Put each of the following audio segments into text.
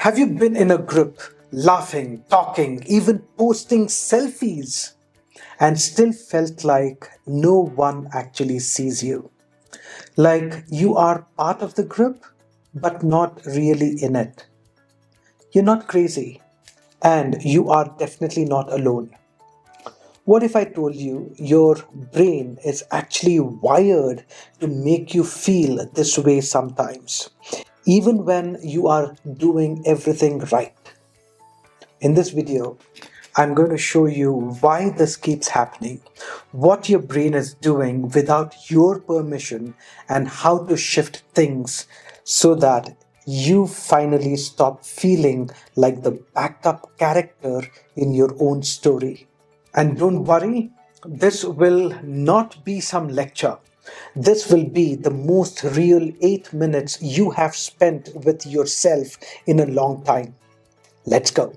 Have you been in a group, laughing, talking, even posting selfies, and still felt like no one actually sees you? Like you are part of the group, but not really in it. You're not crazy, and you are definitely not alone. What if I told you your brain is actually wired to make you feel this way sometimes, even when you are doing everything right? In this video, I'm going to show you why this keeps happening, what your brain is doing without your permission, and how to shift things so that you finally stop feeling like the backup character in your own story. And don't worry, this will not be some lecture. This will be the most real 8 minutes you have spent with yourself in a long time. Let's go.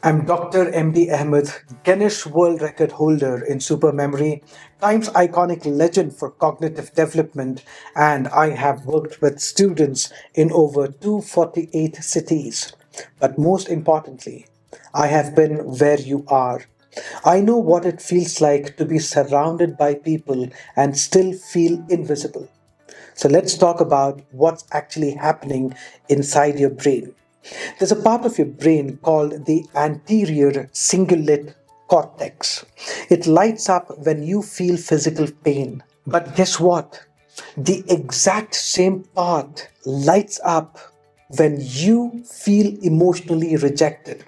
I'm Dr. MD Ahmed, Guinness World Record holder in supermemory, Times iconic legend for cognitive development, and I have worked with students in over 248 cities. But most importantly, I have been where you are. I know what it feels like to be surrounded by people and still feel invisible. So let's talk about what's actually happening inside your brain. There's a part of your brain called the anterior cingulate cortex. It lights up when you feel physical pain. But guess what? The exact same part lights up when you feel emotionally rejected.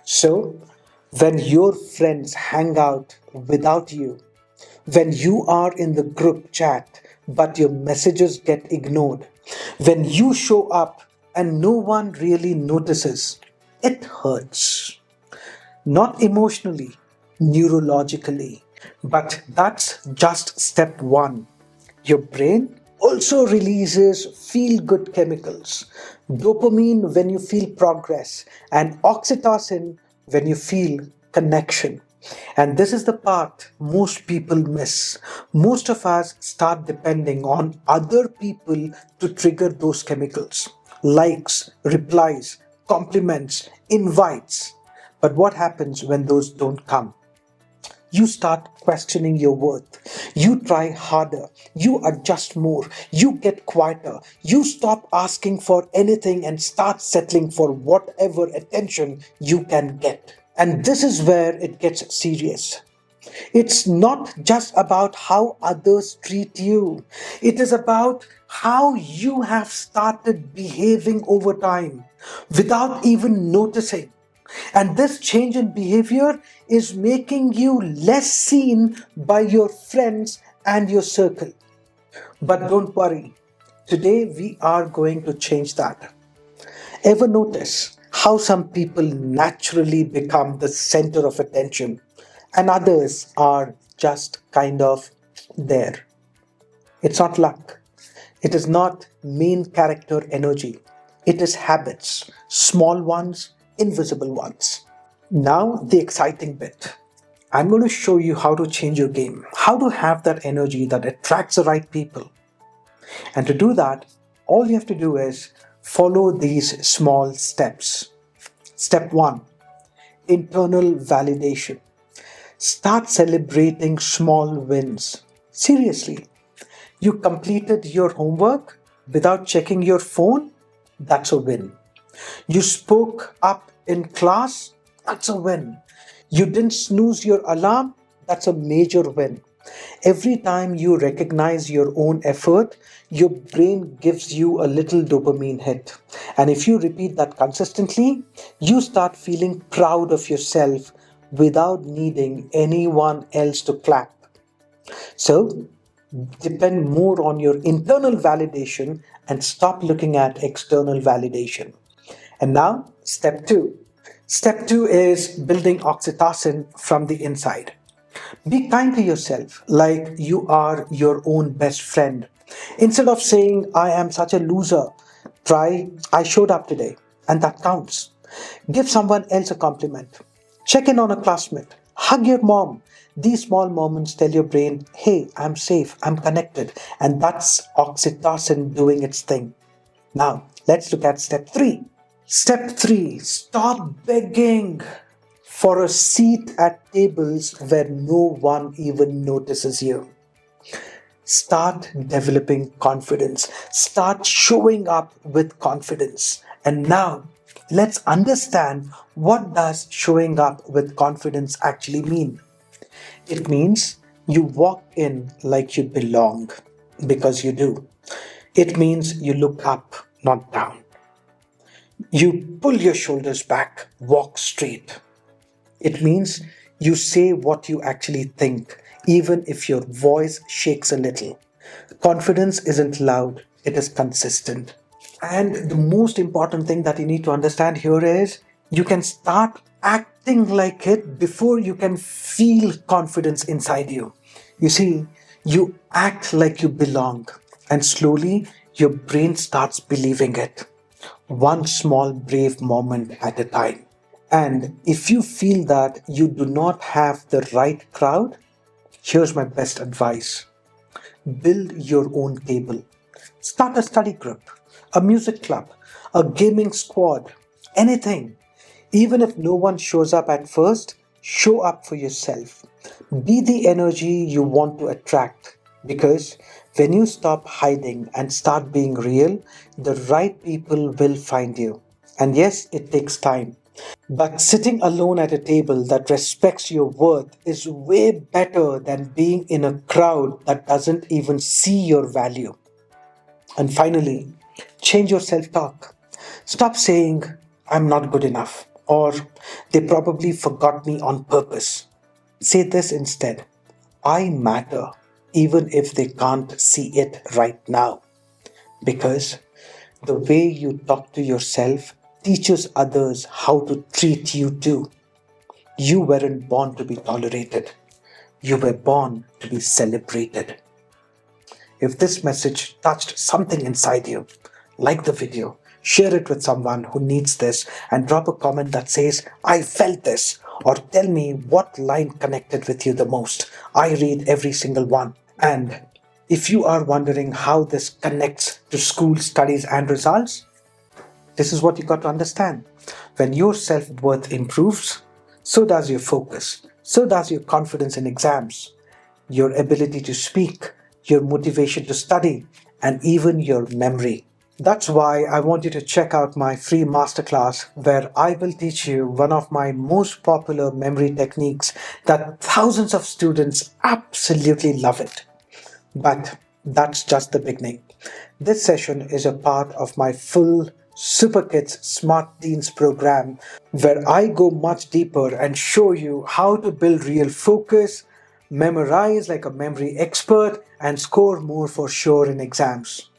So, when your friends hang out without you, when you are in the group chat but your messages get ignored, when you show up and no one really notices, it hurts. Not emotionally, neurologically, but that's just step one. Your brain also releases feel good chemicals, dopamine when you feel progress, and oxytocin when you feel connection. And this is the part most people miss. Most of us start depending on other people to trigger those chemicals. Likes, replies, compliments, invites. But what happens when those don't come? You start questioning your worth. You try harder. You adjust more. You get quieter. You stop asking for anything and start settling for whatever attention you can get. And this is where it gets serious. It's not just about how others treat you, it is about how you have started behaving over time without even noticing. And this change in behavior is making you less seen by your friends and your circle. But don't worry, today we are going to change that. Ever notice how some people naturally become the center of attention and others are just kind of there? It's not luck. It is not main character energy. It is habits, small ones, invisible ones. Now, the exciting bit. I'm going to show you how to change your game, how to have that energy that attracts the right people. And to do that, all you have to do is follow these small steps. Step one, internal validation. Start celebrating small wins. Seriously, you completed your homework without checking your phone? That's a win. You spoke up in class? That's a win. You didn't snooze your alarm? That's a major win. Every time you recognize your own effort, your brain gives you a little dopamine hit. And if you repeat that consistently, you start feeling proud of yourself without needing anyone else to clap. So, depend more on your internal validation and stop looking at external validation. And now, step two. Step two is building oxytocin from the inside. Be kind to yourself like you are your own best friend. Instead of saying, I am such a loser, try, I showed up today, and that counts. Give someone else a compliment. Check in on a classmate. Hug your mom. These small moments tell your brain, hey, I'm safe, I'm connected, and that's oxytocin doing its thing. Now, let's look at step three. Step 3, stop begging for a seat at tables where no one even notices you. Start developing confidence. Start showing up with confidence. And now, let's understand, what does showing up with confidence actually mean? It means you walk in like you belong, because you do. It means you look up, not down. You pull your shoulders back, walk straight. It means you say what you actually think, even if your voice shakes a little. Confidence isn't loud, it is consistent. And the most important thing that you need to understand here is, you can start acting like it before you can feel confidence inside you. You see, you act like you belong, and slowly your brain starts believing it. One small brave moment at a time. And if you feel that you do not have the right crowd, here's my best advice: build your own table. Start a study group, a music club, a gaming squad, anything. Even if no one shows up at first, show up for yourself. Be the energy you want to attract, because when you stop hiding and start being real, the right people will find you. And yes, it takes time. But sitting alone at a table that respects your worth is way better than being in a crowd that doesn't even see your value. And finally, change your self talk. Stop saying, I'm not good enough, or they probably forgot me on purpose. Say this instead: I matter, even if they can't see it right now. Because the way you talk to yourself teaches others how to treat you too. You weren't born to be tolerated, you were born to be celebrated. If this message touched something inside you, like the video, share it with someone who needs this, and drop a comment that says, I felt this, or tell me what line connected with you the most. I read every single one. And if you are wondering how this connects to school studies and results, this is what you got to understand. When your self worth improves, so does your focus, so does your confidence in exams, your ability to speak, your motivation to study, and even your memory. That's why I want you to check out my free masterclass, where I will teach you one of my most popular memory techniques that thousands of students absolutely love it. But that's just the beginning. This session is a part of my full SuperKids SmartDeans program, where I go much deeper and show you how to build real focus, memorize like a memory expert, and score more for sure in exams.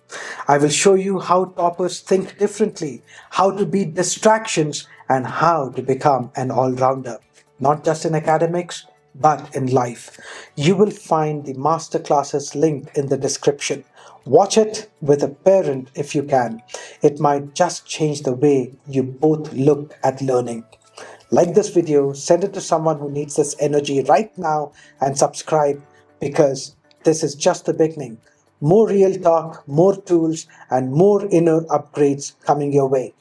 I will show you how toppers think differently, how to beat distractions, and how to become an all rounder, not just in academics, but in life. You will find the masterclasses link in the description. Watch it with a parent if you can. It might just change the way you both look at learning. Like this video, send it to someone who needs this energy right now, and subscribe, because this is just the beginning. More real talk, more tools, and more inner upgrades coming your way.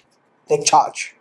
Take charge.